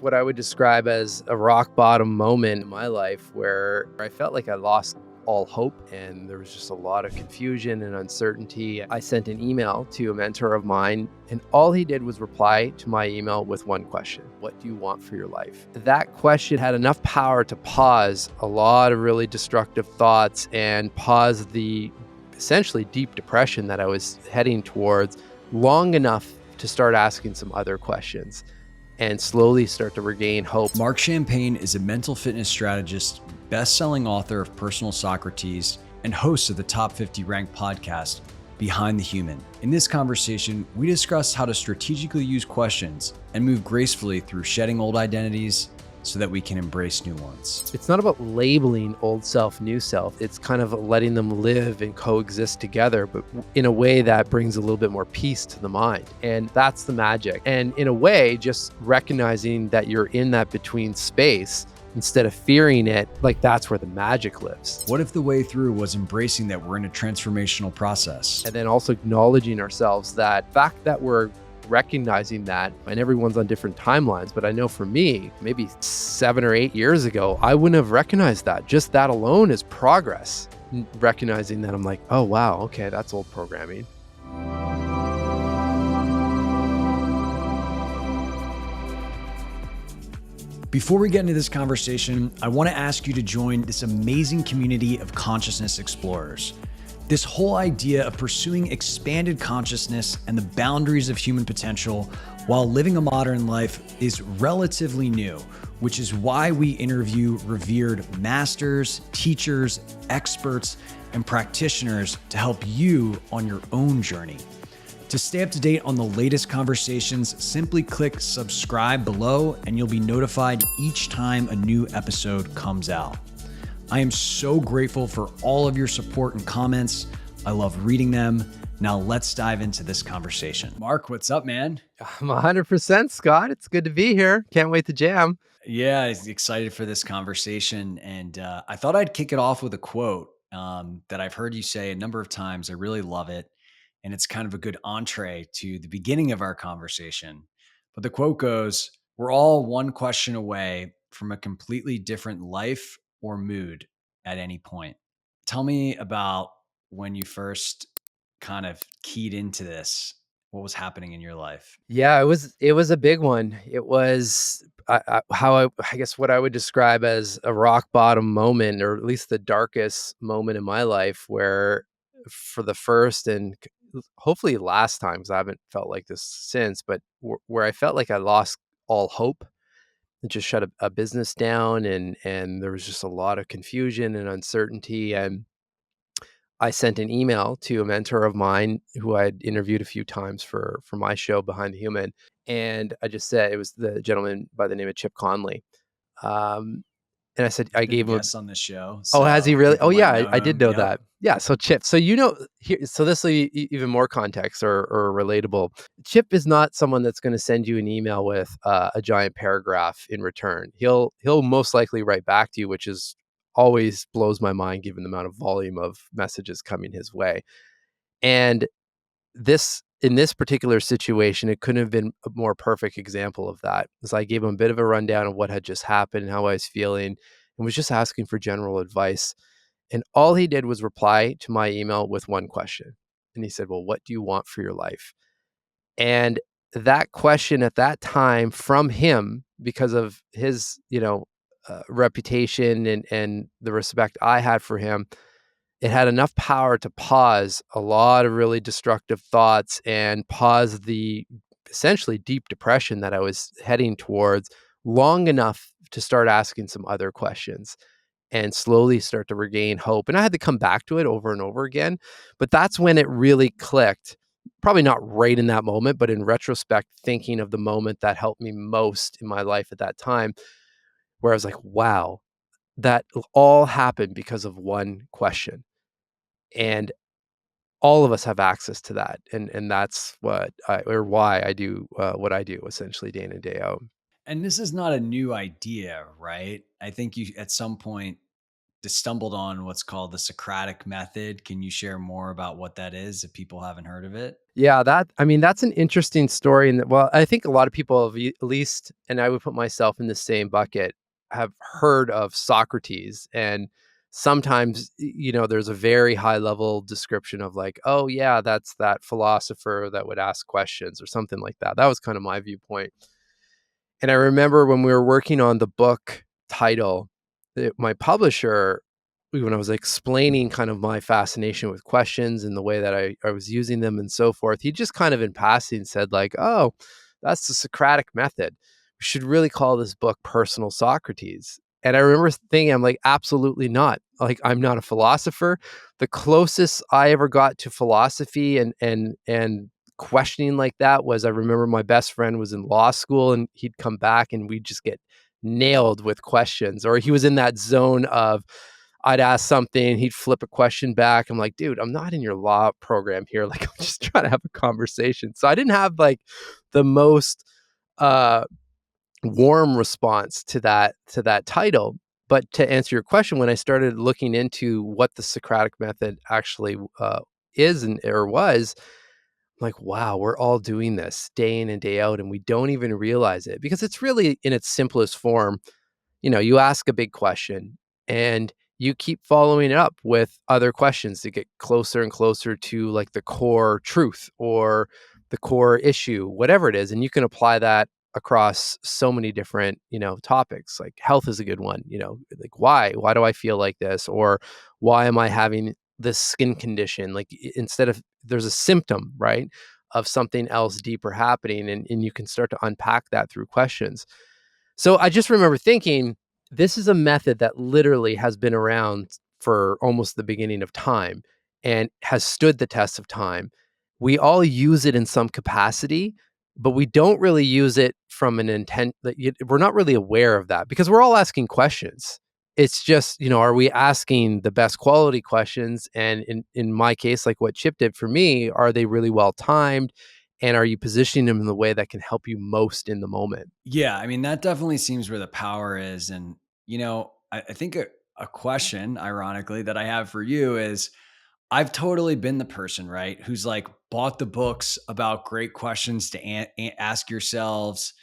What I would describe as a rock bottom moment in my life where I felt like I lost all hope and there was just a lot of confusion and uncertainty. I sent an email to a mentor of mine, and all he did was reply to my email with one question: what do you want for your life? That question had enough power to pause a lot of really destructive thoughts and pause the essentially deep depression that I was heading towards long enough to start asking some other questions and slowly start to regain hope. Marc Champagne is a mental fitness strategist, best-selling author of Personal Socrates, and host of the Top 50 ranked podcast, Behind the Human. In this conversation, we discuss how to strategically use questions and move gracefully through shedding old identities so that we can embrace new ones. It's not about labeling old self, new self. It's kind of letting them live and coexist together, but in a way that brings a little bit more peace to the mind. And that's the magic. And in a way, just recognizing that you're in that between space instead of fearing it, like that's where the magic lives. What if the way through was embracing that we're in a transformational process? And then also acknowledging ourselves, that fact that we're recognizing that, and everyone's on different timelines, but I know for me, maybe 7 or 8 years ago, I wouldn't have recognized that. Just that alone is progress. Recognizing that, I'm like, oh wow, okay, that's old programming. Before we get into this conversation, I want to ask you to join this amazing community of consciousness explorers. This whole idea of pursuing expanded consciousness and the boundaries of human potential while living a modern life is relatively new, which is why we interview revered masters, teachers, experts, and practitioners to help you on your own journey. To stay up to date on the latest conversations, simply click subscribe below and you'll be notified each time a new episode comes out. I am so grateful for all of your support and comments. I love reading them. Now let's dive into this conversation. Marc, what's up, man? I'm 100%, Scott. It's good to be here. Can't wait to jam. Yeah, I'm excited for this conversation. And I thought I'd kick it off with a quote that I've heard you say a number of times. I really love it. And it's kind of a good entree to the beginning of our conversation. But the quote goes, "We're all one question away from a completely different life or mood at any point." Tell me about when you first kind of keyed into this. What was happening in your life? Yeah, it was a big one. It was I guess what I would describe as a rock bottom moment, or at least the darkest moment in my life, where for the first and hopefully last time, because I haven't felt like this since, but where I felt like I lost all hope and just shut a business down, and there was just a lot of confusion and uncertainty. And I sent an email to a mentor of mine who I'd interviewed a few times for my show Behind the Human, and I just said, it was the gentleman by the name of Chip Conley, um, and I said I Been a gave him a. guest on this show, Oh, has he so really? Oh people might yeah, know I did him. know Yep. that. Yeah, so Chip. So here, so this will be even more context or relatable. Chip is not someone that's going to send you an email with a giant paragraph in return. He'll most likely write back to you, which is always blows my mind given the amount of volume of messages coming his way. And this in this particular situation, it couldn't have been a more perfect example of that. As I gave him a bit of a rundown of what had just happened and how I was feeling, and was just asking for general advice. And all he did was reply to my email with one question. And he said, well, what do you want for your life? And that question at that time from him, because of his, reputation and the respect I had for him, it had enough power to pause a lot of really destructive thoughts and pause the essentially deep depression that I was heading towards long enough to start asking some other questions and slowly start to regain hope. And I had to come back to it over and over again. But that's when it really clicked. Probably not right in that moment, but in retrospect, thinking of the moment that helped me most in my life at that time, where I was like, wow, that all happened because of one question. And all of us have access to that. And that's why I do what I do essentially day in and day out. And this is not a new idea, right? I think you at some point stumbled on what's called the Socratic method. Can you share more about what that is if people haven't heard of it? Yeah, I mean, that's an interesting story. And well, I think a lot of people have at least, and I would put myself in the same bucket, have heard of Socrates. And sometimes, there's a very high level description of like, oh, yeah, that's that philosopher that would ask questions or something like that. That was kind of my viewpoint. And I remember when we were working on the book title, my publisher, when I was explaining kind of my fascination with questions and the way that I was using them and so forth, he just kind of in passing said, like, oh, that's the Socratic method. We should really call this book Personal Socrates. And I remember thinking, I'm like, absolutely not. Like, I'm not a philosopher. The closest I ever got to philosophy and questioning like that was, I remember my best friend was in law school and he'd come back and we'd just get nailed with questions, or he was in that zone of I'd ask something, he'd flip a question back. I'm like, dude, I'm not in your law program here. Like, I'm just trying to have a conversation. So I didn't have like the most uh warm response to that title. But to answer your question, when I started looking into what the Socratic method actually is and or was, like, wow, we're all doing this day in and day out, and we don't even realize it because it's really in its simplest form. You ask a big question and you keep following it up with other questions to get closer and closer to like the core truth or the core issue, whatever it is. And you can apply that across so many different, topics. Like health is a good one, like why do I feel like this? Or why am I having this skin condition? Like instead of there's a symptom, right? Of something else deeper happening. And you can start to unpack that through questions. So I just remember thinking, this is a method that literally has been around for almost the beginning of time and has stood the test of time. We all use it in some capacity, but we don't really use it from an intent that we're not really aware of that because we're all asking questions. It's just, are we asking the best quality questions? And in my case, like what Chip did for me, are they really well timed? And are you positioning them in the way that can help you most in the moment? Yeah, I mean, that definitely seems where the power is. And, I think a question, ironically, that I have for you is I've totally been the person, right, who's like bought the books about great questions to ask yourselves,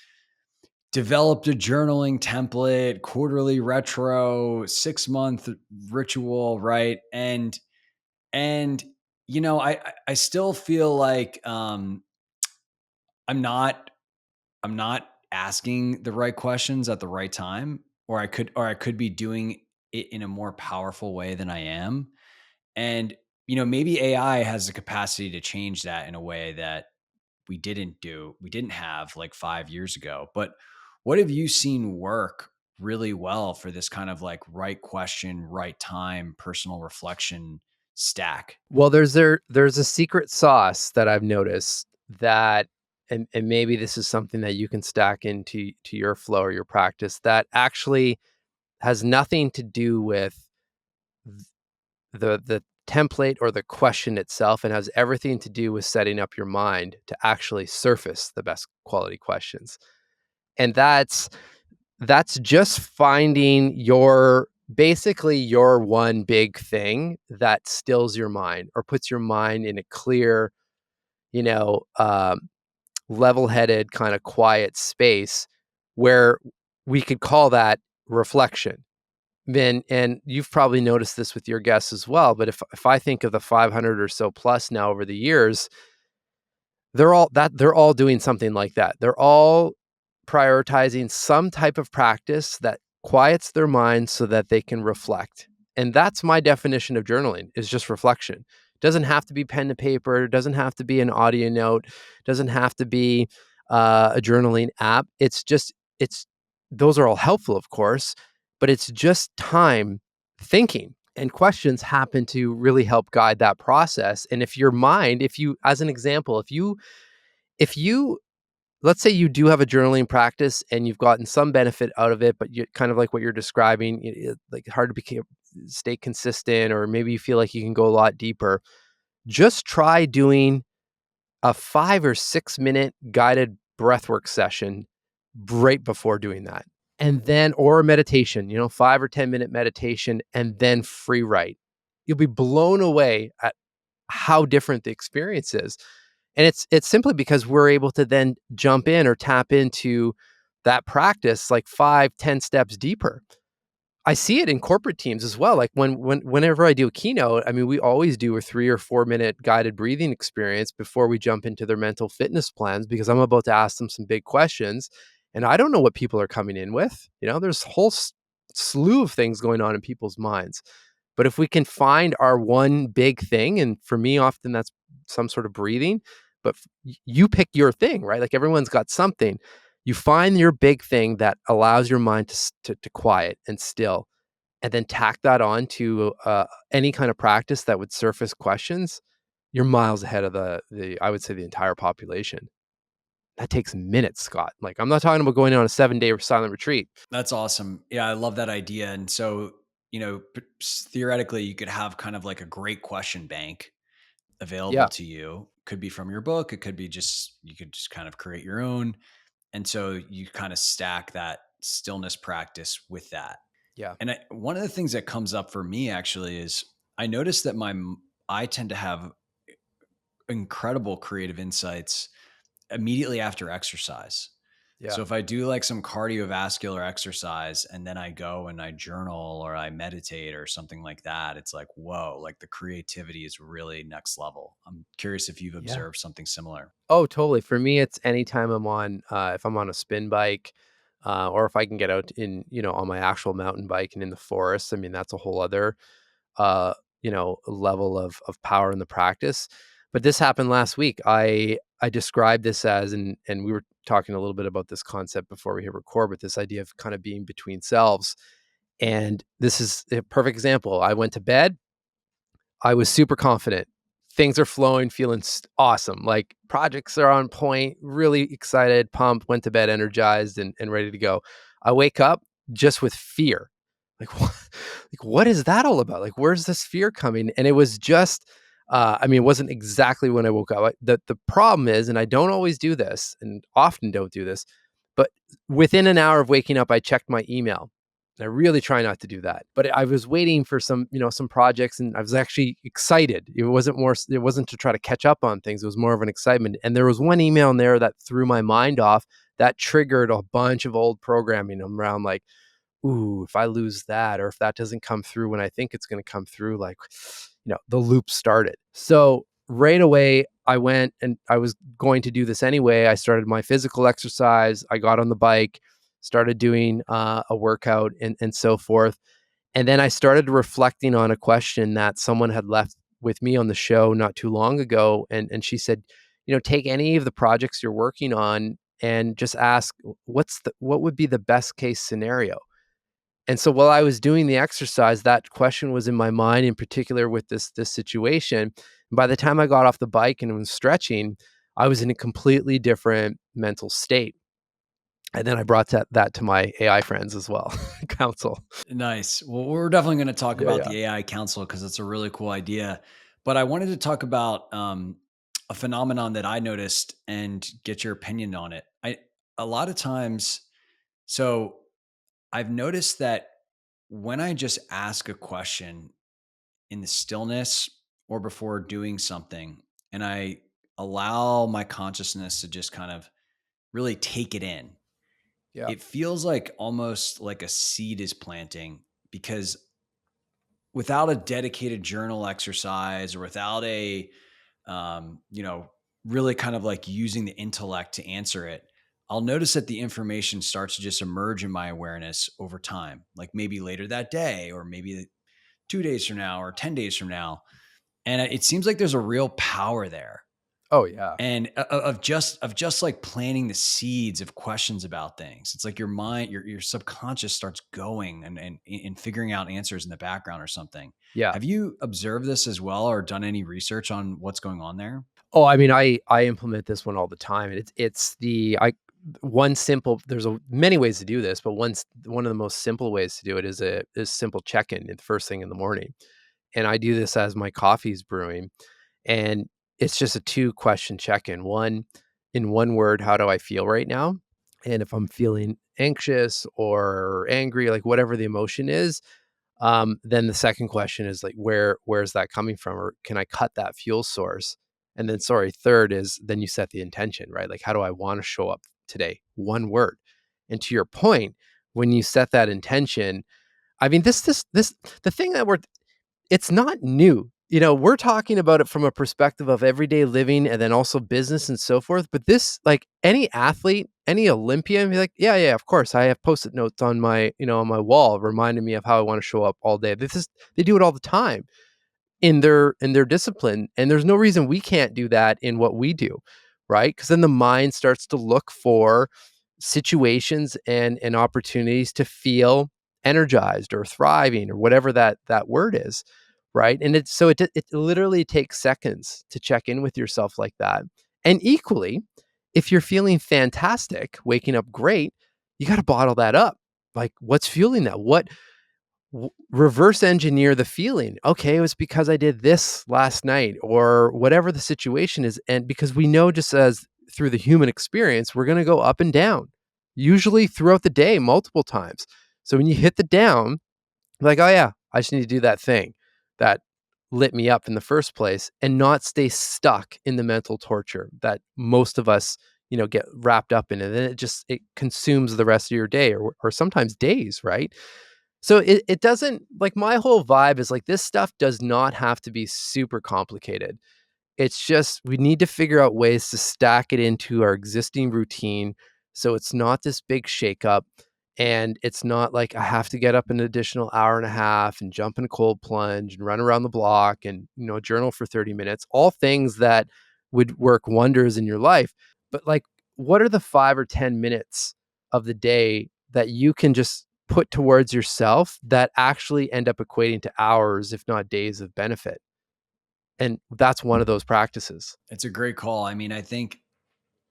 developed a journaling template, quarterly retro, 6-month ritual, right? And I still feel like I'm not I'm not asking the right questions at the right time, or I could be doing it in a more powerful way than I am. And maybe AI has the capacity to change that in a way that we didn't have like 5 years ago. But what have you seen work really well for this kind of like right question, right time, personal reflection stack? Well, there's a secret sauce that I've noticed that and maybe this is something that you can stack into your flow or your practice that actually has nothing to do with th- the template or the question itself and has everything to do with setting up your mind to actually surface the best quality questions. And that's just finding your basically your one big thing that stills your mind or puts your mind in a clear, you know, um, level-headed, kind of quiet space where we could call that reflection. Then, and you've probably noticed this with your guests as well. But if I think of the 500 or so plus now over the years, they're all doing something like that. They're all prioritizing some type of practice that quiets their minds so that they can reflect. And that's my definition of journaling is just reflection. It doesn't have to be pen to paper, it doesn't have to be an audio note, it doesn't have to be a journaling app. It's those are all helpful, of course, but it's just time thinking. And questions happen to really help guide that process. And if your mind, if you, as an example, if you let's say you do have a journaling practice and you've gotten some benefit out of it, but you kind of like what you're describing, like hard to stay consistent, or maybe you feel like you can go a lot deeper. Just try doing a 5 or 6 minute guided breathwork session right before doing that. and then, or a meditation, 5 or 10 minute meditation, and then free write. You'll be blown away at how different the experience is. And it's simply because we're able to then jump in or tap into that practice like 5, 10 steps deeper. I see it in corporate teams as well. Like whenever I do a keynote, I mean, we always do a 3 or 4 minute guided breathing experience before we jump into their mental fitness plans, because I'm about to ask them some big questions, and I don't know what people are coming in with. There's a whole slew of things going on in people's minds. But if we can find our one big thing, and for me, often that's some sort of breathing, but you pick your thing, right? Like everyone's got something. You find your big thing that allows your mind to quiet and still, and then tack that on to any kind of practice that would surface questions. You're miles ahead of the I would say the entire population. That takes minutes, Scott. Like I'm not talking about going on a 7 day silent retreat. That's awesome. Yeah, I love that idea. And so, theoretically, you could have kind of like a great question bank available Yeah, to you. Could be from your book. It could be just, you could just kind of create your own. And so you kind of stack that stillness practice with that. yeah, And one of the things that comes up for me actually is I notice that I tend to have incredible creative insights immediately after exercise. yeah. So if I do like some cardiovascular exercise and then I go and I journal or I meditate or something like that, it's like, whoa, like the creativity is really next level. I'm curious if you've Yeah. observed something similar. Oh, totally. For me, it's anytime if I'm on a spin bike, or if I can get out on my actual mountain bike and in the forest. I mean, that's a whole other, uh, level of power in the practice. But this happened last week. I described this as, and we were talking a little bit about this concept before we hit record, but this idea of kind of being between selves. And this is a perfect example. I went to bed. I was super confident. Things are flowing, feeling awesome. Like projects are on point, really excited, pumped, went to bed energized and ready to go. I wake up just with fear. Like, what is that all about? Like, where's this fear coming? And it was just, I mean, it wasn't exactly when I woke up. The problem is, and I don't always do this and often don't do this, but within an hour of waking up, I checked my email. I really try not to do that, but I was waiting for some projects, and I was actually excited. It wasn't to try to catch up on things. It was more of an excitement. And there was one email in there that threw my mind off, that triggered a bunch of old programming around like, ooh, if I lose that, or if that doesn't come through when I think it's going to come through, like, the loop started. So right away, I went, and I was going to do this anyway. I started my physical exercise. I got on the bike, started doing a workout and so forth. And then I started reflecting on a question that someone had left with me on the show not too long ago. And she said, take any of the projects you're working on and just ask, what would be the best case scenario? And so while I was doing the exercise, that question was in my mind, in particular with this situation. And by the time I got off the bike and was stretching, I was in a completely different mental state. And then I brought that to my AI friends as well, counsel. Nice. Well, we're definitely going to talk Yeah, about yeah, the AI council because it's a really cool idea. But I wanted to talk about a phenomenon that I noticed and get your opinion on it. A lot of times, so I've noticed that when I just ask a question in the stillness or before doing something, and I allow my consciousness to just kind of really take it in, yeah. it feels like almost like a seed is planting because without a dedicated journal exercise or without a really kind of like using the intellect to answer it, I'll notice that the information starts to just emerge in my awareness over time, like maybe later that day or maybe 2 days from now or 10 days from now. And it seems like there's a real power there, Oh, yeah. and of just like planting the seeds of questions about things. It's like your mind, your subconscious starts going and figuring out answers in the background or something. Yeah. Have you observed this as well or done any research on what's going on there? Oh, I mean, I implement this one all the time. And it's the I one simple there's many ways to do this, but one of the most simple ways to do it is simple check-in the first thing in the morning. And I do this as my coffee's brewing. And it's just a two question check in. One, in one word, how do I feel right now? And if I'm feeling anxious or angry, like whatever the emotion is, then the second question is like, where's that coming from? Or can I cut that fuel source? And then, sorry, third is then you set the intention, right? Like, how do I want to show up today? One word. And to your point, when you set that intention, I mean, the thing that it's not new. We're talking about it from a perspective of everyday living and then also business and so forth. But this, like any athlete, any Olympian, be like, yeah, yeah, of course. I have post-it notes on my wall reminding me of how I want to show up all day. They do it all the time in their discipline, and there's no reason we can't do that in what we do, right? Because then the mind starts to look for situations and opportunities to feel energized or thriving or whatever that word is, right? And it literally takes seconds to check in with yourself like that. And equally, if you're feeling fantastic, waking up great, you got to bottle that up. Like, what's fueling that? Reverse engineer the feeling. Okay, it was because I did this last night or whatever the situation is. And because we know, just as through the human experience, we're going to go up and down, usually throughout the day, multiple times. So when you hit the down, like, oh yeah, I just need to do that thing that lit me up in the first place, and not stay stuck in the mental torture that most of us, get wrapped up in. And then it consumes the rest of your day, or sometimes days, right? So it doesn't, like, my whole vibe is like, this stuff does not have to be super complicated. It's just we need to figure out ways to stack it into our existing routine so it's not this big shakeup, and it's not like I have to get up an additional hour and a half and jump in a cold plunge and run around the block and, journal for 30 minutes, all things that would work wonders in your life. But, like, what are the 5 or 10 minutes of the day that you can just put towards yourself that actually end up equating to hours, if not days of benefit? And that's one of those practices. It's a great call. I mean, I think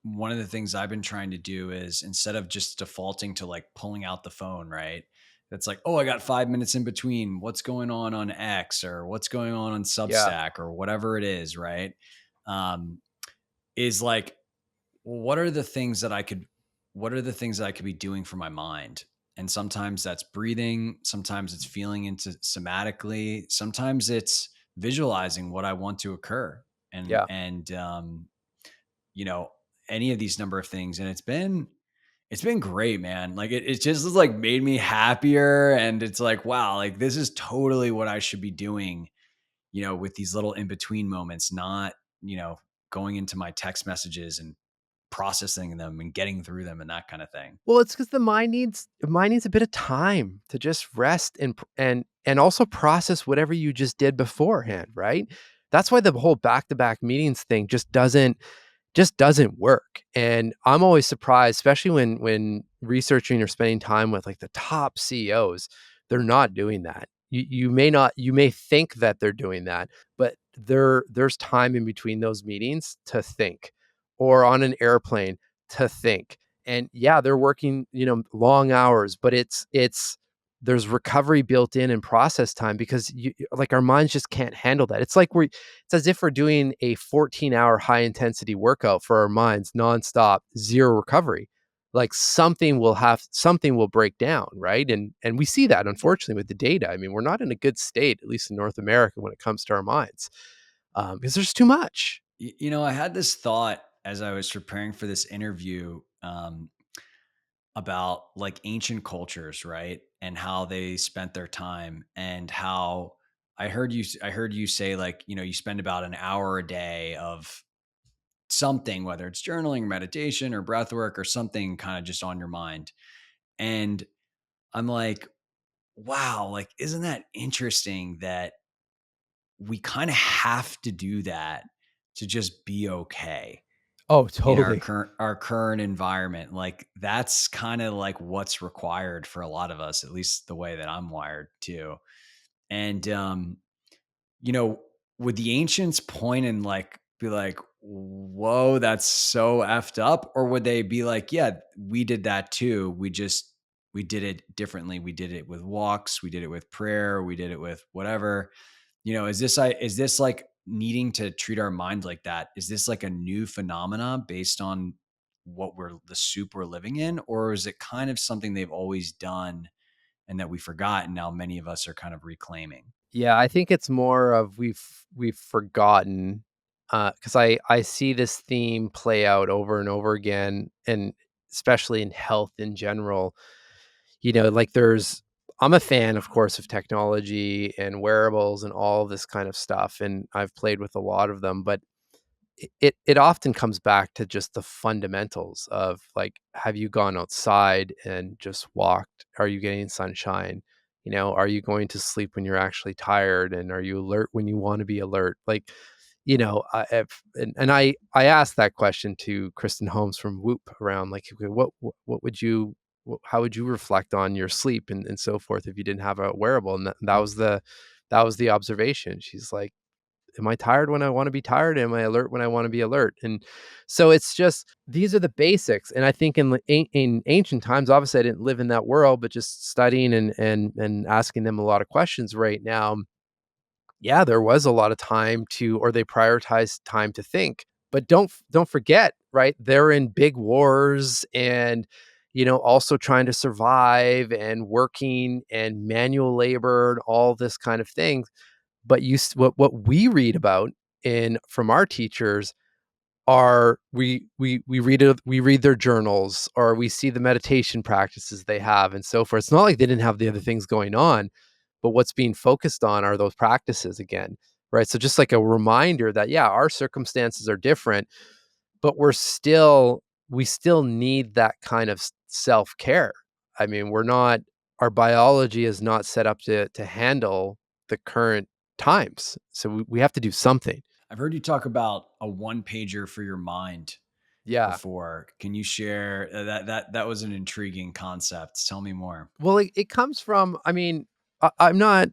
one of the things I've been trying to do is, instead of just defaulting to like pulling out the phone, right? That's like, oh, I got 5 minutes in between. What's going on X, or what's going on Yeah. Substack, or whatever it is, right? Um, is like, well, what are the things that I could be doing for my mind? And sometimes that's breathing. Sometimes it's feeling into somatically. Sometimes it's visualizing what I want to occur. Yeah. And you know, any of these number of things. And it's been great, man. Like it just has like made me happier. And it's like, wow, like this is totally what I should be doing, with these little in between moments, not, going into my text messages and processing them and getting through them and that kind of thing. Well, it's because the mind needs a bit of time to just rest and also process whatever you just did beforehand, right? That's why the whole back-to-back meetings thing just doesn't work. And I'm always surprised, especially when researching or spending time with like the top CEOs, they're not doing that. You may think that they're doing that, but there's time in between those meetings to think, or on an airplane to think. And yeah, they're working, long hours, but there's recovery built in and process time, because like, our minds just can't handle that. It's as if we're doing a 14-hour high intensity workout for our minds nonstop, zero recovery. Like, something will break down, right? And we see that, unfortunately, with the data. I mean, we're not in a good state, at least in North America, when it comes to our minds, because there's too much. I had this thought as I was preparing for this interview, about like ancient cultures, right? And how they spent their time, and how I heard you say, like, you spend about an hour a day of something, whether it's journaling, meditation, or breath work, or something kind of just on your mind. And I'm like, wow, like, isn't that interesting that we kind of have to do that to just be okay Oh, in our totally. current environment? Like, that's kind of like what's required for a lot of us, at least the way that I'm wired too. And you know, would the ancients point and like be like, whoa, that's so effed up? Or would they be like, yeah, we did that too. We did it differently. We did it with walks. We did it with prayer. We did it with whatever. Is this like needing to treat our mind like that? Is this like a new phenomena based on the soup we're living in, or is it kind of something they've always done and that we forgot, and now many of us are kind of reclaiming? Yeah, I think it's more of we've forgotten, because I see this theme play out over and over again, and especially in health in general. Like I'm a fan, of course, of technology and wearables and all of this kind of stuff, and I've played with a lot of them, but it often comes back to just the fundamentals of, like, have you gone outside and just walked? Are you getting sunshine? Are you going to sleep when you're actually tired? And are you alert when you want to be alert? Like, I asked that question to Kristen Holmes from Whoop around, like, okay, what would you how would you reflect on your sleep and so forth if you didn't have a wearable? And that was the observation. She's like, am I tired when I want to be tired? Am I alert when I want to be alert? And so it's just, these are the basics. And I think in ancient times, obviously I didn't live in that world, but just studying and asking them a lot of questions right now, yeah, there was a lot of time to, or they prioritized time to think. But don't forget, right? They're in big wars and also trying to survive and working and manual labor and all this kind of thing. But what we read about in from our teachers are, we read their journals, or we see the meditation practices they have and so forth. It's not like they didn't have the other things going on, but what's being focused on are those practices again, right? So just like a reminder that, yeah, our circumstances are different, but we still need that kind of self-care. I mean, our biology is not set up to handle the current times. So we have to do something. I've heard you talk about a one pager for your mind Yeah. before. Can you share that was an intriguing concept. Tell me more. Well, it comes from, I mean, I'm not,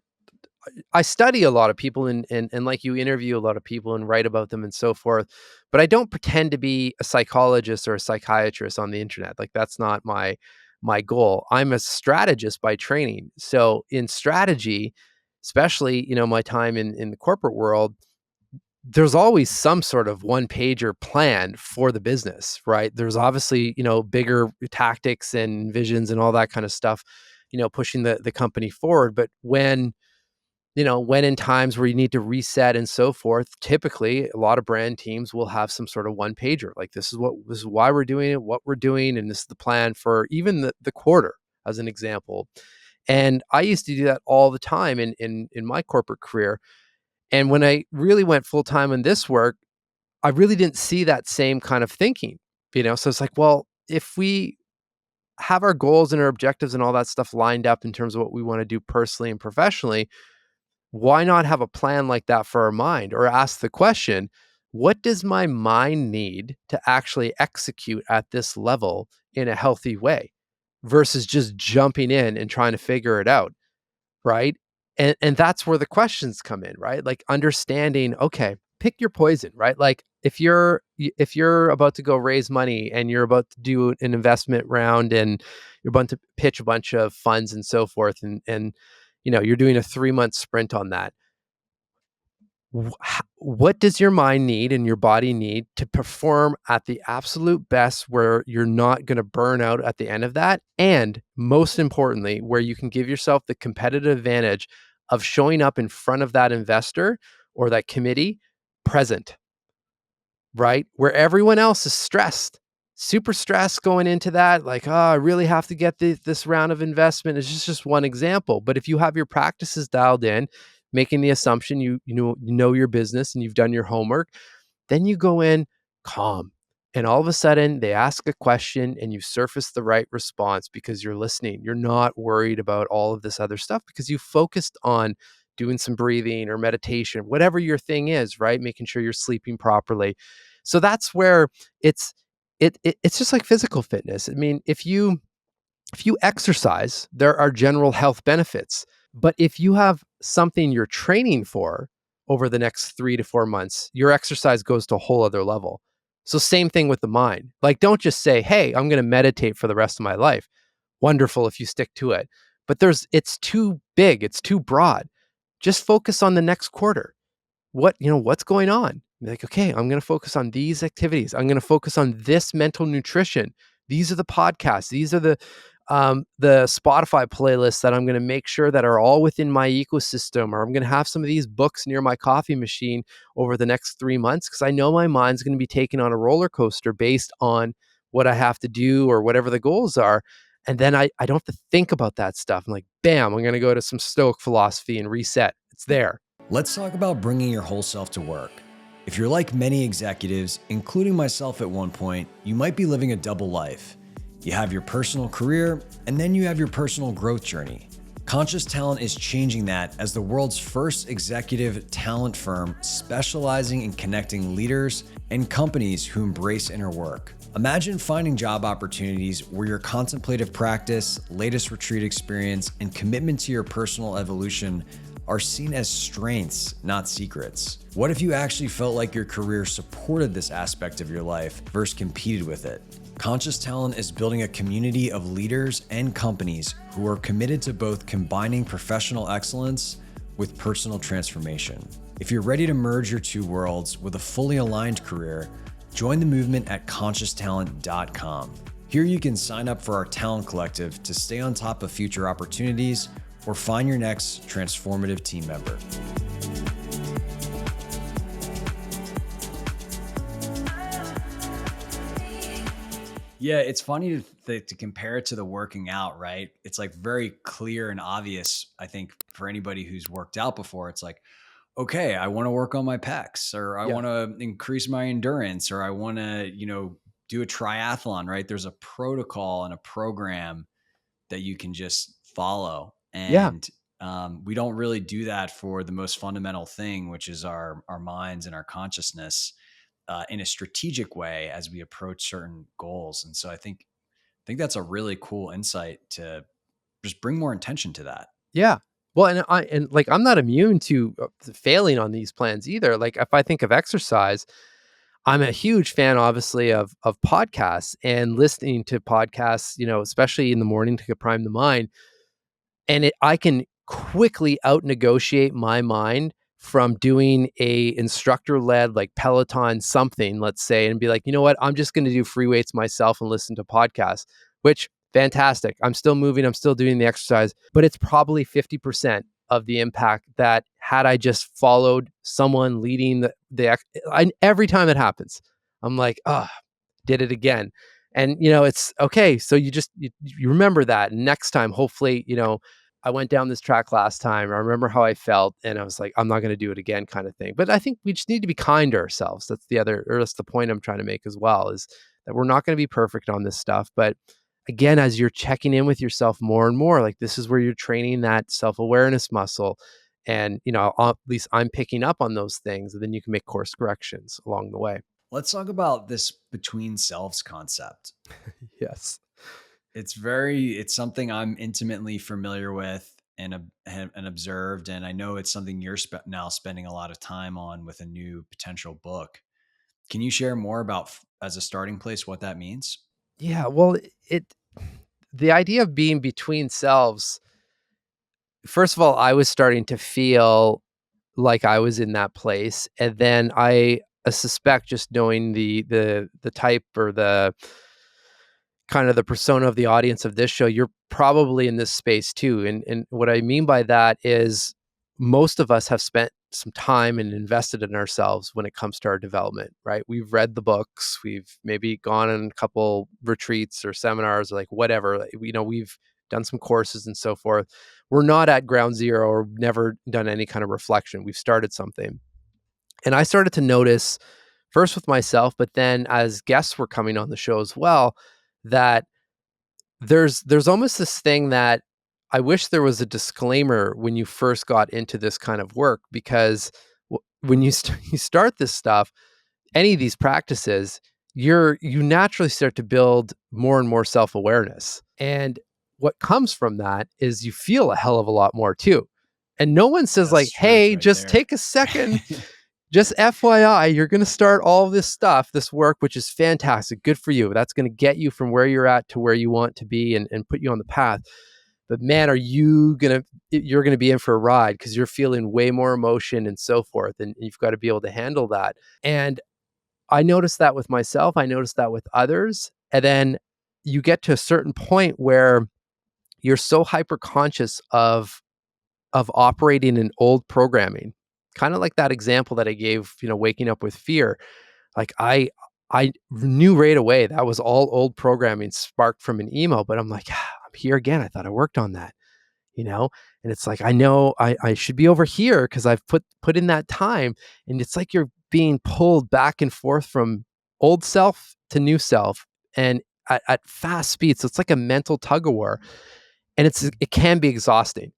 I study a lot of people, and like, you interview a lot of people and write about them and so forth, but I don't pretend to be a psychologist or a psychiatrist on the internet. Like, that's not my goal. I'm a strategist by training. So in strategy, especially, my time in the corporate world, there's always some sort of one pager plan for the business, right? There's obviously, bigger tactics and visions and all that kind of stuff, pushing the company forward. But when in times where you need to reset and so forth, typically a lot of brand teams will have some sort of one pager. Like, this is why we're doing it, what we're doing, and this is the plan for even the quarter, as an example. And I used to do that all the time in my corporate career. And when I really went full time in this work, I really didn't see that same kind of thinking. So it's like, well, if we have our goals and our objectives and all that stuff lined up in terms of what we want to do personally and professionally, why not have a plan like that for our mind? Or ask the question, what does my mind need to actually execute at this level in a healthy way, versus just jumping in and trying to figure it out, right? And that's where the questions come in, right? Like, understanding, okay, pick your poison, right? Like, if you're about to go raise money and you're about to do an investment round and you're about to pitch a bunch of funds and so forth, and you're doing a 3-month sprint on that. What does your mind need and your body need to perform at the absolute best, where you're not going to burn out at the end of that? And most importantly, where you can give yourself the competitive advantage of showing up in front of that investor or that committee present, right? Where everyone else is stressed, super stressed going into that. Like, oh, I really have to get this round of investment. It's just one example. But if you have your practices dialed in, making the assumption you know your business and you've done your homework, then you go in calm. And all of a sudden, they ask a question and you surface the right response because you're listening. You're not worried about all of this other stuff because you focused on doing some breathing or meditation, whatever your thing is, right? Making sure you're sleeping properly. So that's where it's it's just like physical fitness. I mean, if you exercise, there are general health benefits. But if you have something you're training for over the next 3 to 4 months, your exercise goes to a whole other level. So same thing with the mind. Like, don't just say, hey, I'm going to meditate for the rest of my life. Wonderful if you stick to it. But it's too big, it's too broad. Just focus on the next quarter. What's going on? Be like, okay, I'm going to focus on these activities. I'm going to focus on this mental nutrition. These are the podcasts. These are the Spotify playlists that I'm going to make sure that are all within my ecosystem, or I'm going to have some of these books near my coffee machine over the next 3 months, because I know my mind's going to be taken on a roller coaster based on what I have to do or whatever the goals are. And then I don't have to think about that stuff. I'm like, bam, I'm going to go to some Stoic philosophy and reset. It's there. Let's talk about bringing your whole self to work. If you're like many executives, including myself at one point, you might be living a double life. You have your personal career, and then you have your personal growth journey. Conscious Talent is changing that as the world's first executive talent firm specializing in connecting leaders and companies who embrace inner work. Imagine finding job opportunities where your contemplative practice, latest retreat experience, and commitment to your personal evolution are seen as strengths, not secrets. What if you actually felt like your career supported this aspect of your life versus competed with it? Conscious Talent is building a community of leaders and companies who are committed to both combining professional excellence with personal transformation. If you're ready to merge your two worlds with a fully aligned career, join the movement at conscioustalent.com. Here you can sign up for our talent collective to stay on top of future opportunities or find your next transformative team member. Yeah, it's funny to compare it to the working out, right? It's like very clear and obvious, I think, for anybody who's worked out before. It's like, okay, I want to work on my pecs, or I Yeah. want to increase my endurance, or I want to, do a triathlon, right? There's a protocol and a program that you can just follow. Yeah. And we don't really do that for the most fundamental thing, which is our minds and our consciousness in a strategic way as we approach certain goals. And so I think that's a really cool insight to just bring more attention to that. Yeah. Well, and like I'm not immune to failing on these plans either. Like if I think of exercise, I'm a huge fan, obviously, of podcasts and listening to podcasts. Especially in the morning to prime the mind. And I can quickly out negotiate my mind from doing a instructor led like Peloton something, let's say, and be like, you know what, I'm just going to do free weights myself and listen to podcasts, which fantastic. I'm still moving, I'm still doing the exercise, but it's probably 50% of the impact that had I just followed someone leading every time it happens. I'm like, oh, did it again. And it's okay. So you remember that next time, hopefully, I went down this track last time. I remember how I felt, and I was like, I'm not going to do it again, kind of thing. But I think we just need to be kind to ourselves. That's the point I'm trying to make as well, is that we're not going to be perfect on this stuff. But again, as you're checking in with yourself more and more, like this is where you're training that self-awareness muscle. And, at least I'm picking up on those things, and then you can make course corrections along the way. Let's talk about this between selves concept. Yes. It's something I'm intimately familiar with and observed. And I know it's something you're now spending a lot of time on with a new potential book. Can you share more about, as a starting place, what that means? Yeah. Well, the idea of being between selves, first of all, I was starting to feel like I was in that place. And then I suspect, just knowing the type or the kind of the persona of the audience of this show, you're probably in this space too. And what I mean by that is most of us have spent some time and invested in ourselves when it comes to our development, right? We've read the books, we've maybe gone on a couple retreats or seminars, or like whatever, we've done some courses and so forth. We're not at ground zero or never done any kind of reflection. We've started something. And I started to notice, first with myself, but then as guests were coming on the show as well, that there's almost this thing that I wish there was a disclaimer when you first got into this kind of work, because when you start this stuff, any of these practices, you naturally start to build more and more self-awareness. And what comes from that is you feel a hell of a lot more too. And no one says That's like, truth "Hey, right just there. take a second. Just FYI, you're going to start all this stuff, this work, which is fantastic. Good for you. That's going to get you from where you're at to where you want to be, and put you on the path." But man, you're gonna be in for a ride because you're feeling way more emotion and so forth, and you've got to be able to handle that. And I noticed that with myself. I noticed that with others. And then you get to a certain point where you're so hyper conscious of operating in old programming. Kind of like that example that I gave, waking up with fear. Like I knew right away that was all old programming sparked from an email, but I'm like, I'm here again. I thought I worked on that, you know? And it's like, I know I should be over here because I've put in that time. And it's like you're being pulled back and forth from old self to new self and at fast speed. So it's like a mental tug of war. And it can be exhausting.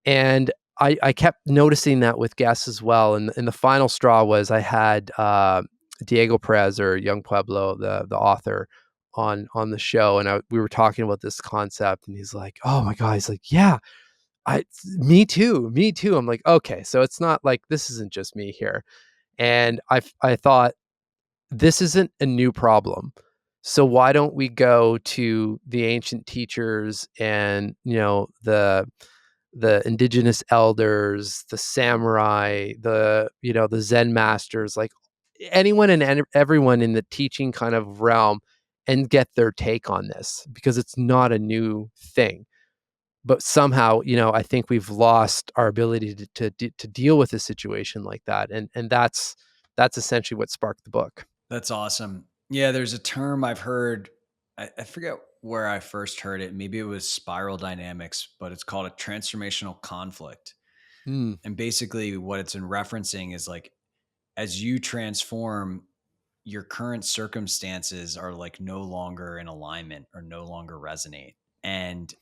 And I kept noticing that with guests as well. And the final straw was I had Diego Perez or Young Pueblo, the author, on the show, and we were talking about this concept, and he's like, "Oh my god," he's like, "Yeah, me too, me too." I'm like, "Okay, so it's not like this isn't just me here." And I thought this isn't a new problem. So why don't we go to the ancient teachers and the indigenous elders, the samurai, the Zen masters, like anyone and everyone in the teaching kind of realm, and get their take on this because it's not a new thing. But somehow, I think we've lost our ability to deal with a situation like that, and that's essentially what sparked the book. That's awesome. Yeah, there's a term I've heard. I forget where I first heard it. Maybe it was spiral dynamics, but it's called a transformational conflict. Mm, And basically, what it's in referencing is like as you transform, your current circumstances are like no longer in alignment or no longer resonate. And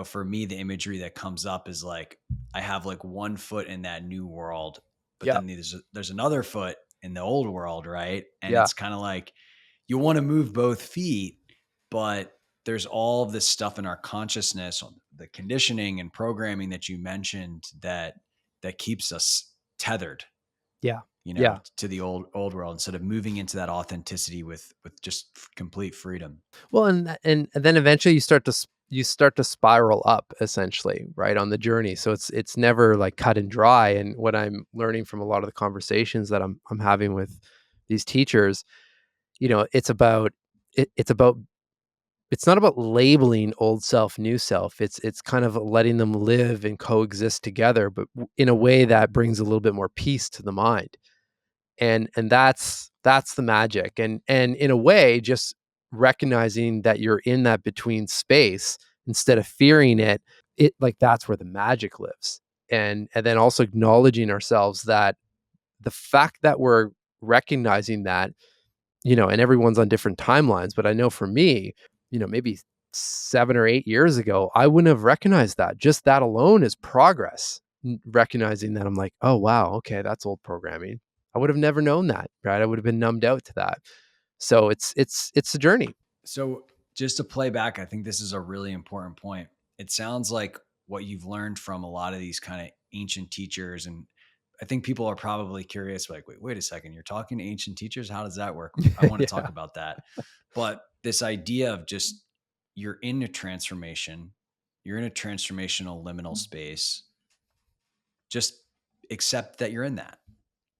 for me, the imagery that comes up is like I have like one foot in that new world, but yeah, then there's another foot in the old world, right? And yeah, it's kind of like you want to move both feet, but there's all of this stuff in our consciousness, the conditioning and programming that you mentioned that keeps us tethered, yeah, yeah. to the old world instead of moving into that authenticity with just complete freedom. Well, and then eventually you start to spiral up essentially, right, on the journey. So it's never like cut and dry. And what I'm learning from a lot of the conversations that I'm having with these teachers, it's about it's about it's not about labeling old self, new self. It's kind of letting them live and coexist together, but in a way that brings a little bit more peace to the mind. And that's the magic. And in a way, just recognizing that you're in that between space instead of fearing it like that's where the magic lives. And then also acknowledging ourselves that the fact that we're recognizing that, and everyone's on different timelines, but I know for me, maybe 7 or 8 years ago, I wouldn't have recognized that. Just that alone is progress. Recognizing that I'm like, "Oh, wow, okay, that's old programming." I would have never known that, right? I would have been numbed out to that. So it's a journey. So just to play back, I think this is a really important point. It sounds like what you've learned from a lot of these kind of ancient teachers. And I think people are probably curious, like, wait a second, you're talking to ancient teachers? How does that work? I want to talk Yeah. about that. But this idea of just you're in a transformation, you're in a transformational liminal space. Just accept that you're in that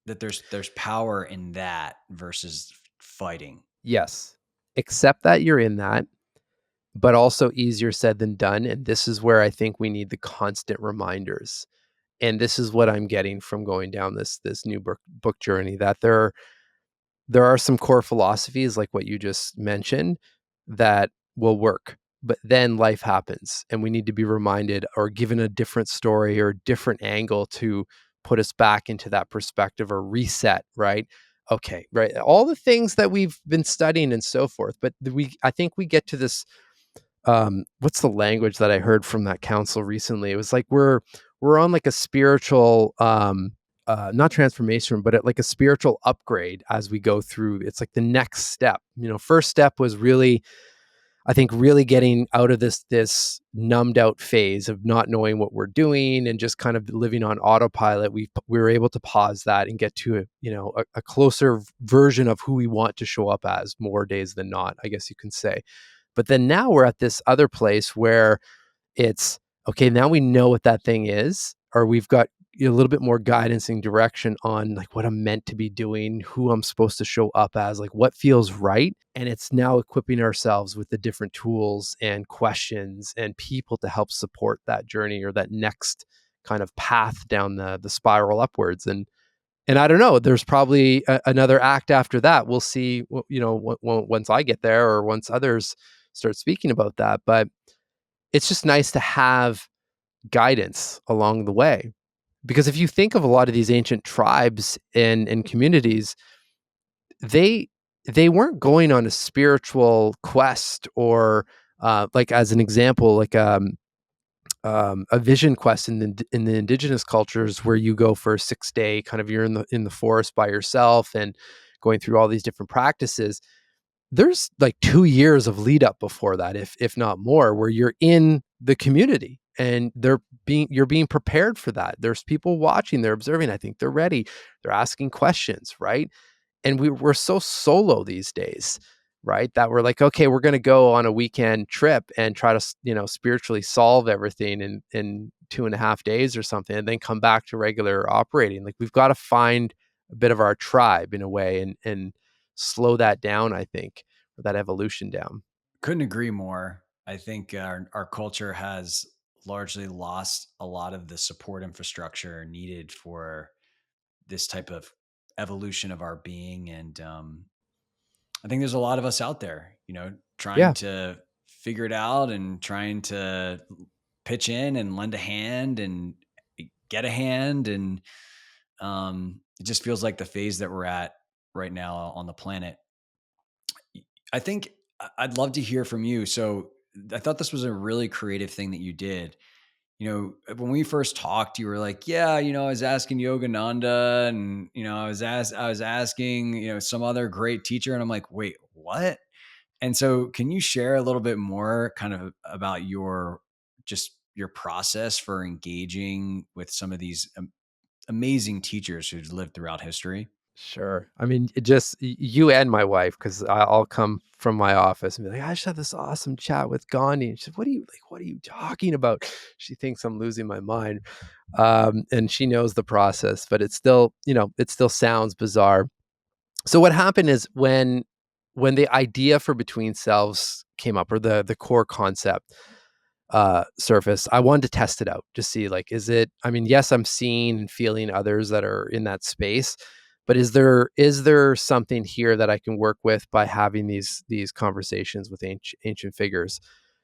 there's power in that versus fighting. Yes. Accept that you're in that, but also easier said than done, and this is where I think we need the constant reminders. And this is what I'm getting from going down this new book journey, that there are some core philosophies like what you just mentioned that will work, but then life happens and we need to be reminded or given a different story or a different angle to put us back into that perspective or reset, right? Okay, right, all the things that we've been studying and so forth, but I think we get to this, what's the language that I heard from that council recently? It was like we're on like a spiritual, not transformation, but like a spiritual upgrade as we go through. It's like the next step. First step was really, I think, really getting out of this numbed out phase of not knowing what we're doing and just kind of living on autopilot. We were able to pause that and get to a closer version of who we want to show up as more days than not, I guess you can say. But then now we're at this other place where It's okay, now we know what that thing is, or we've got a little bit more guidance and direction on like what I'm meant to be doing, who I'm supposed to show up as, like what feels right. And it's now equipping ourselves with the different tools and questions and people to help support that journey or that next kind of path down the spiral upwards. And I don't know, there's probably another act after that. We'll see, once I get there or once others start speaking about that. But it's just nice to have guidance along the way. Because if you think of a lot of these ancient tribes and communities, they they weren't going on a spiritual quest or like as an example, like a vision quest in the indigenous cultures where you go for a 6 day kind of you're in the forest by yourself and going through all these different practices. There's like 2 years of lead up before that, if not more, where you're in the community and you're being prepared for that. There's people watching, they're observing. I think they're ready. They're asking questions, right? And we're so solo these days, right? That we're like, okay, we're going to go on a weekend trip and try to, spiritually solve everything in 2.5 days or something, and then come back to regular operating. Like we've got to find a bit of our tribe in a way and slow that down, I think, or that evolution down. Couldn't agree more. I think our culture has largely lost a lot of the support infrastructure needed for this type of evolution of our being. And I think there's a lot of us out there, trying Yeah, to figure it out and trying to pitch in and lend a hand and get a hand. And it just feels like the phase that we're at right now on the planet. I think I'd love to hear from you. So I thought this was a really creative thing that you did. When we first talked, you were like, "Yeah, I was asking Yogananda, and I was asking, some other great teacher," and I'm like, "Wait, what?" And so, can you share a little bit more, kind of about your process for engaging with some of these amazing teachers who've lived throughout history? sure. I mean, it just you and my wife, because I'll come from my office and be like, I just had this awesome chat with Gandhi. And she said, what are you talking about? She thinks I'm losing my mind. And she knows the process, but it still sounds bizarre. So what happened is when the idea for Between Selves came up, or the core concept surface, I wanted to test it out to see, like, is it, I mean, yes, I'm seeing and feeling others that are in that space, but is there something here that I can work with by having these conversations with ancient figures?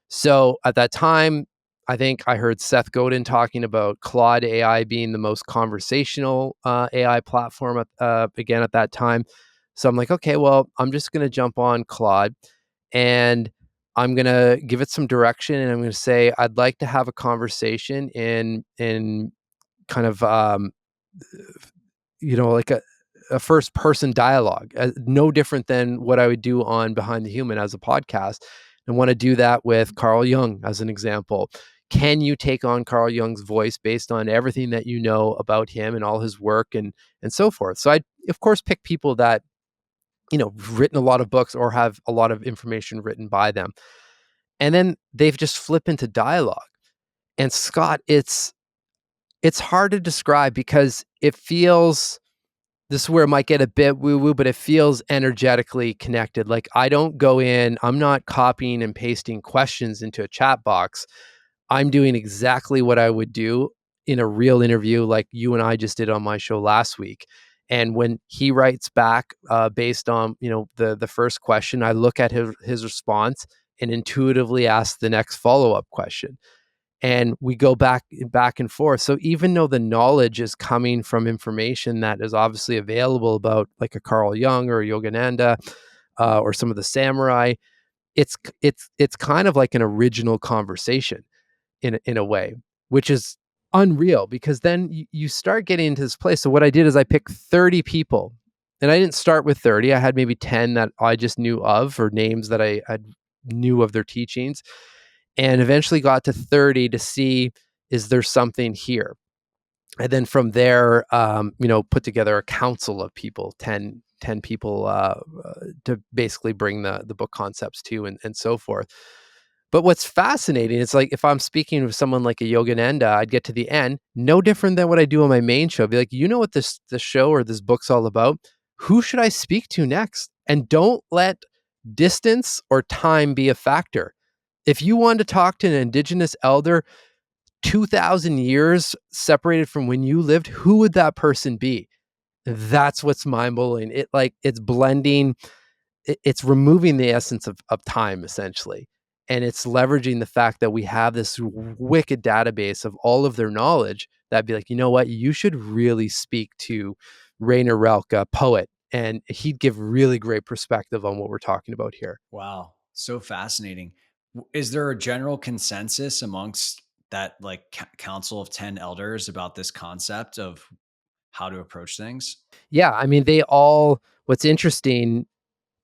So at that time, I think I heard Seth Godin talking about Claude AI being the most conversational AI platform again at that time. So I'm like, okay, well, I'm just going to jump on Claude and I'm going to give it some direction, and I'm going to say I'd like to have a conversation in kind of like a first person dialogue, no different than what I would do on Behind the Human as a podcast. And want to do that with Carl Jung as an example. Can you take on Carl Jung's voice based on everything that you know about him and all his work and so forth? So I, of course, pick people that written a lot of books or have a lot of information written by them, and then they've just flip into dialogue. And Scott, it's hard to describe because it feels, this is where it might get a bit woo woo, but it feels energetically connected. Like I don't go in, I'm not copying and pasting questions into a chat box. I'm doing exactly what I would do in a real interview, like you and I just did on my show last week. And when he writes back based on the first question, I look at his response and intuitively ask the next follow up question, and we go back and forth. So even though the knowledge is coming from information that is obviously available about like a Carl Jung or a Yogananda or some of the samurai, it's kind of like an original conversation in a way, which is unreal, because then you start getting into this place. So what I did is I picked 30 people, and I didn't start with 30. I had maybe 10 that I just knew of, or names that I knew of their teachings, and eventually got to 30 to see, is there something here? And then from there, put together a council of people, 10 people to basically bring the book concepts to, and so forth. But what's fascinating is like if I'm speaking with someone like a Yogananda, I'd get to the end, no different than what I do on my main show. Be like, you know what this show or this book's all about? Who should I speak to next? And don't let distance or time be a factor. If you want to talk to an indigenous elder 2,000 years separated from when you lived, who would that person be? That's what's mind blowing. It's blending, it's removing the essence of time essentially. And it's leveraging the fact that we have this wicked database of all of their knowledge that'd be like, you know what, you should really speak to Rainer Rilke, a poet, and he'd give really great perspective on what we're talking about here. Wow, so fascinating. Is there a general consensus amongst that like council of 10 elders about this concept of how to approach things? Yeah, I mean, what's interesting,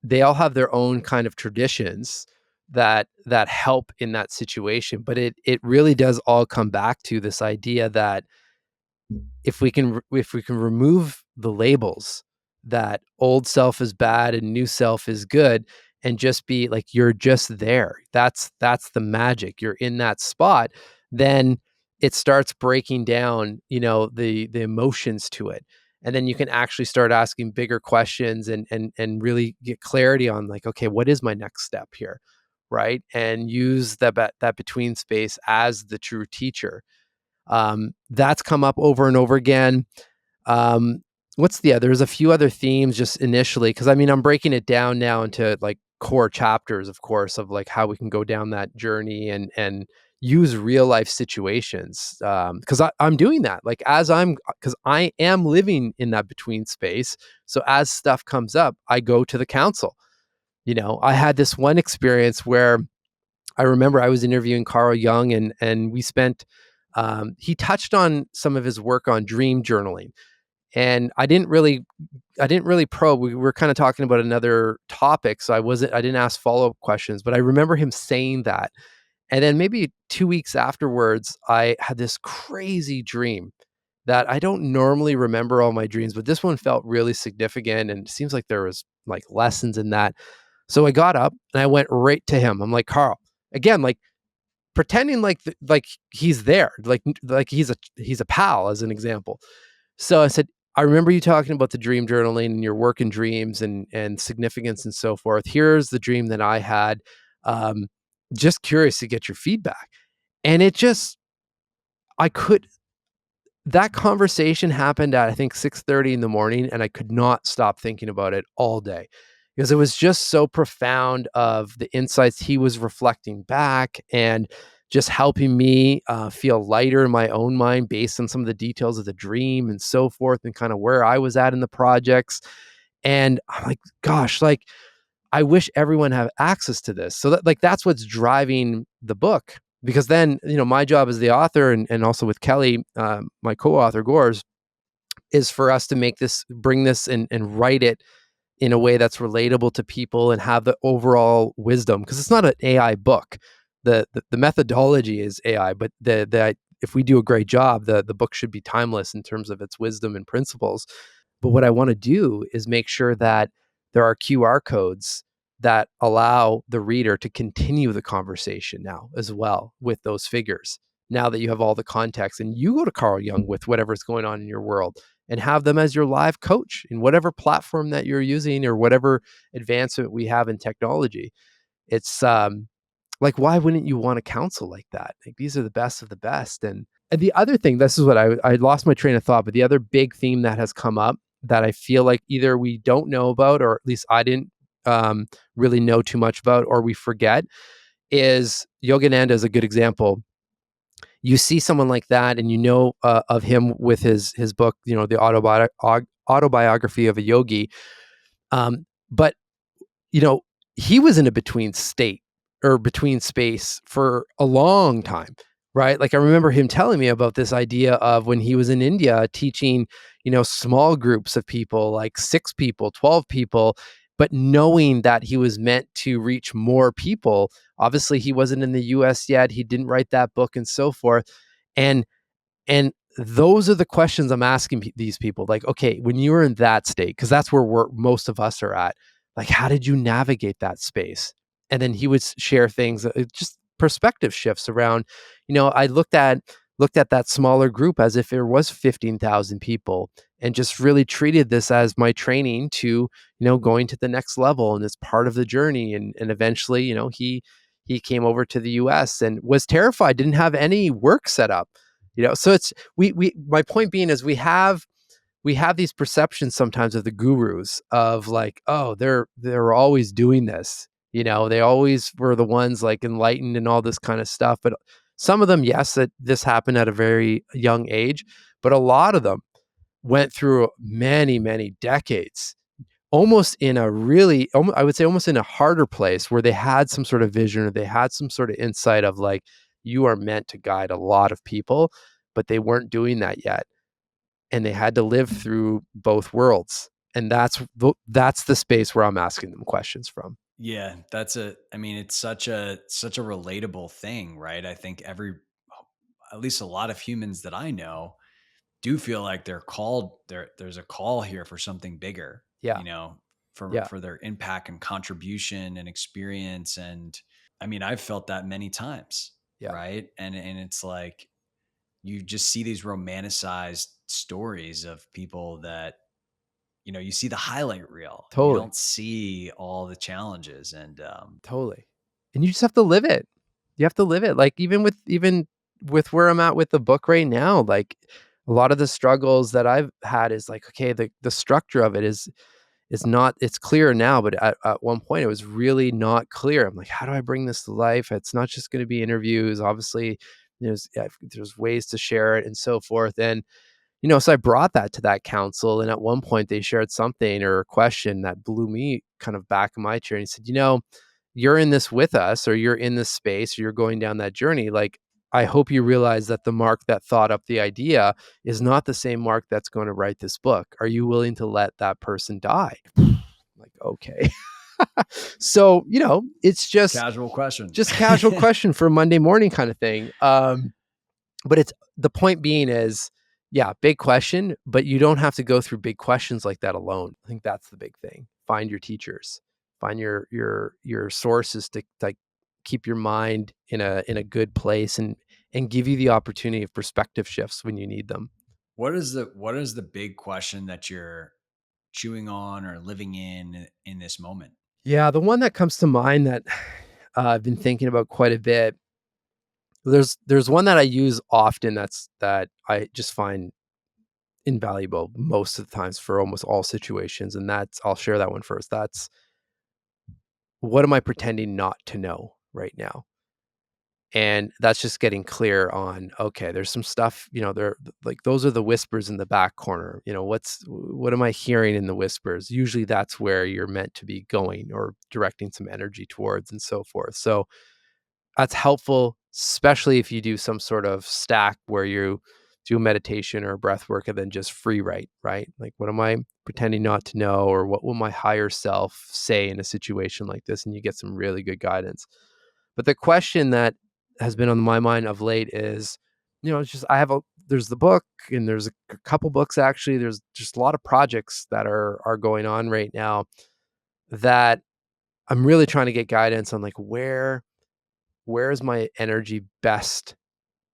they all have their own kind of traditions that help in that situation, but it really does all come back to this idea that if we can remove the labels that old self is bad and new self is good, and just be like you're just there, that's the magic, you're in that spot, then it starts breaking down, the emotions to it, and then you can actually start asking bigger questions and really get clarity on like, okay, what is my next step here, right? And use that between space as the true teacher. That's come up over and over again. Um, there's a few other themes just initially, because I mean, I'm breaking it down now into like core chapters, of course, of like how we can go down that journey and use real life situations. Because I'm doing that, like because I am living in that between space. So as stuff comes up, I go to the council. I had this one experience where I remember I was interviewing Carl Jung, and we spent. He touched on some of his work on dream journaling, and I didn't really probe. We were kind of talking about another topic, so I didn't ask follow up questions. But I remember him saying that, and then maybe 2 weeks afterwards, I had this crazy dream that I don't normally remember all my dreams, but this one felt really significant, and it seems like there was like lessons in that. So I got up and I went right to him. I'm like, Carl, again, like pretending like he's there, like he's a pal, as an example. So I said, I remember you talking about the dream journaling and your work in dreams and significance and so forth. Here's the dream that I had. Um, just curious to get your feedback. And it just, I could that conversation happened at I think 6:30 in the morning, and I could not stop thinking about it all day because it was just so profound of the insights he was reflecting back and just helping me feel lighter in my own mind based on some of the details of the dream and so forth, and kind of where I was at in the projects. And I'm like, gosh, like I wish everyone had access to this. So that's what's driving the book. Because then, my job as the author, and also with Kelly, my co-author Gores, is for us to bring this and write it in a way that's relatable to people and have the overall wisdom. Because it's not an AI book. The methodology is AI, but if we do a great job, the book should be timeless in terms of its wisdom and principles. But what I want to do is make sure that there are QR codes that allow the reader to continue the conversation now as well with those figures. Now that you have all the context, and you go to Carl Jung with whatever's going on in your world and have them as your live coach in whatever platform that you're using or whatever advancement we have in technology. It's like, why wouldn't you want to counsel like that? Like, these are the best of the best. And the other thing, this is what I lost my train of thought, but the other big theme that has come up that I feel like either we don't know about, or at least I didn't really know too much about, or we forget, is Yogananda is a good example. You see someone like that, and of him with his book, the autobiography of a yogi. But you know, he was in a between state or between space for a long time, right? Like I remember him telling me about this idea of when he was in India teaching, small groups of people, like 6 people, 12 people, but knowing that he was meant to reach more people. Obviously, he wasn't in the US yet. He didn't write that book and so forth. And and those are the questions I'm asking these people. Like, okay, when you were in that state, because that's where most of us are at, like, how did you navigate that space? And then he would share things, just perspective shifts around, I looked at that smaller group as if there was 15,000 people, and just really treated this as my training to, going to the next level, and it's part of the journey. And eventually, he came over to the US and was terrified, didn't have any work set up. So it's we my point being is we have these perceptions sometimes of the gurus of like, oh, they're always doing this. They always were the ones like enlightened and all this kind of stuff. But some of them, yes, that this happened at a very young age, but a lot of them went through many, many decades, almost in a really, I would say almost in a harder place where they had some sort of vision or they had some sort of insight of like, you are meant to guide a lot of people, but they weren't doing that yet, and they had to live through both worlds. And that's the space where I'm asking them questions from. Yeah, I mean, it's such a relatable thing, right? I think at least a lot of humans that I know do feel like they're called there's a call here for something bigger, Yeah. you know, Yeah. for their impact and contribution and experience. And I mean, I've felt that many times, Yeah. right? And it's like you just see these romanticized stories of people that, you see the highlight reel. You Totally. don't see all the challenges. And Totally. And you just have to live it. You have to live it. Like even with where I'm at with the book right now, like a lot of the struggles that I've had is like, okay, the structure of it is not, it's clear now, but at one point it was really not clear. I'm like, how do I bring this to life? It's not just going to be interviews. Obviously, there's ways to share it and so forth. And so I brought that to that council, and at one point they shared something or a question that blew me kind of back in my chair. And he said, you're in this with us, or you're in this space, or you're going down that journey. Like, I hope you realize that the Mark that thought up the idea is not the same Mark that's going to write this book. Are you willing to let that person die? Like, okay. So, it's just casual question. just casual question for a Monday morning kind of thing. But it's the point being is, yeah, big question, but you don't have to go through big questions like that alone. I think that's the big thing. Find your teachers, find your sources to like keep your mind in a good place, and give you the opportunity of perspective shifts when you need them. What is the big question that you're chewing on or living in this moment? Yeah, the one that comes to mind that I've been thinking about quite a bit. There's one that I use often that I just find invaluable most of the times for almost all situations, and that's, I'll share that one first. That's, what am I pretending not to know right now? And that's just getting clear on, okay, there's some stuff, there, like those are the whispers in the back corner. What am I hearing in the whispers? Usually that's where you're meant to be going or directing some energy towards and so forth. So that's helpful, especially if you do some sort of stack where you do meditation or breath work and then just free write, right? Like, what am I pretending not to know? Or what will my higher self say in a situation like this? And you get some really good guidance. But the question that has been on my mind of late is, it's just, there's the book, and there's a couple books actually. There's just a lot of projects that are going on right now that I'm really trying to get guidance on, like, where is my energy best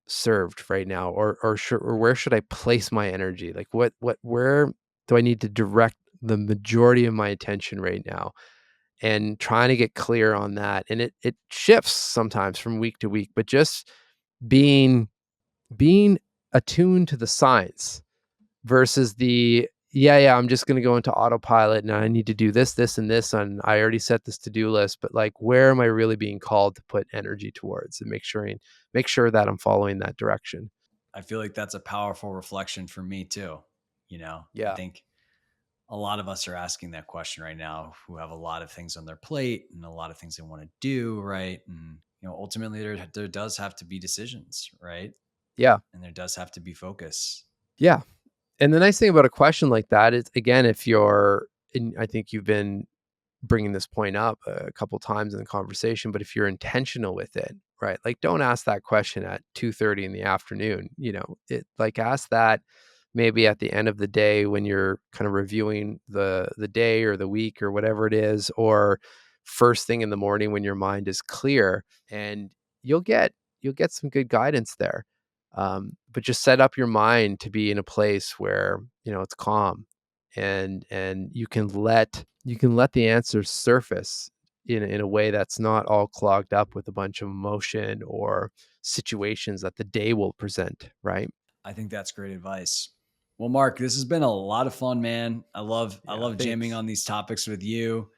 served right now, or where should I place my energy? Like, where do I need to direct the majority of my attention right now? And trying to get clear on that. And it shifts sometimes from week to week, but just being being attuned to the signs versus the, yeah, I'm just going to go into autopilot and I need to do this and this, and I already set this to-do list. But like, where am I really being called to put energy towards, and make sure that I'm following that direction. I feel like that's a powerful reflection for me too. I Yeah. think a lot of us are asking that question right now who have a lot of things on their plate and a lot of things they want to do, right? And ultimately there does have to be decisions, right? Yeah. And there does have to be focus. Yeah. And the nice thing about a question like that is, again, if you're, and I think you've been bringing this point up a couple times in the conversation, but if you're intentional with it, right? Like, don't ask that question at 2:30 in the afternoon. Like, ask that maybe at the end of the day when you're kind of reviewing the day or the week or whatever it is, or first thing in the morning when your mind is clear. And you'll get you'll get some good guidance there. But just set up your mind to be in a place where, it's calm, and you can let the answers surface in a way that's not all clogged up with a bunch of emotion or situations that the day will present, right? I think that's great advice. Well, Mark, this has been a lot of fun, man. I Yeah, love jamming thanks. on these topics with you.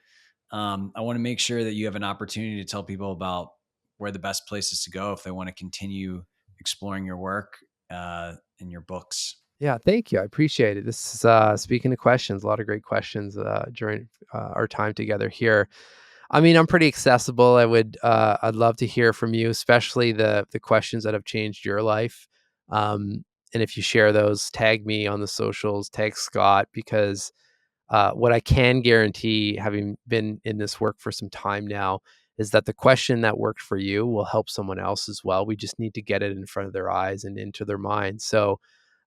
I want to make sure that you have an opportunity to tell people about where the best places to go if they want to continue exploring your work and your books. Yeah, thank you. I appreciate it. This is speaking of questions, a lot of great questions during our time together here. I mean, I'm pretty accessible. I'd love to hear from you, especially the questions that have changed your life. And if you share those, tag me on the socials, tag Scott, because what I can guarantee, having been in this work for some time now, is that the question that worked for you will help someone else as well. We just need to get it in front of their eyes and into their minds. So,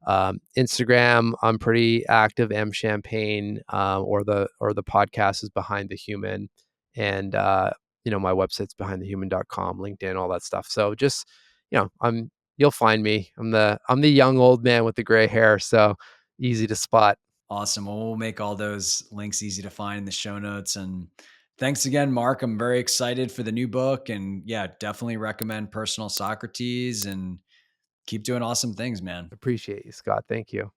Instagram, I'm pretty active. M Champagne, or the podcast is Behind the Human, and my website's behindthehuman.com, LinkedIn, all that stuff. So just, you'll find me. I'm the young old man with the gray hair, so easy to spot. Awesome. Well, we'll make all those links easy to find in the show notes. And thanks again, Mark. I'm very excited for the new book. And yeah, definitely recommend Personal Socrates and keep doing awesome things, man. Appreciate you, Scott. Thank you.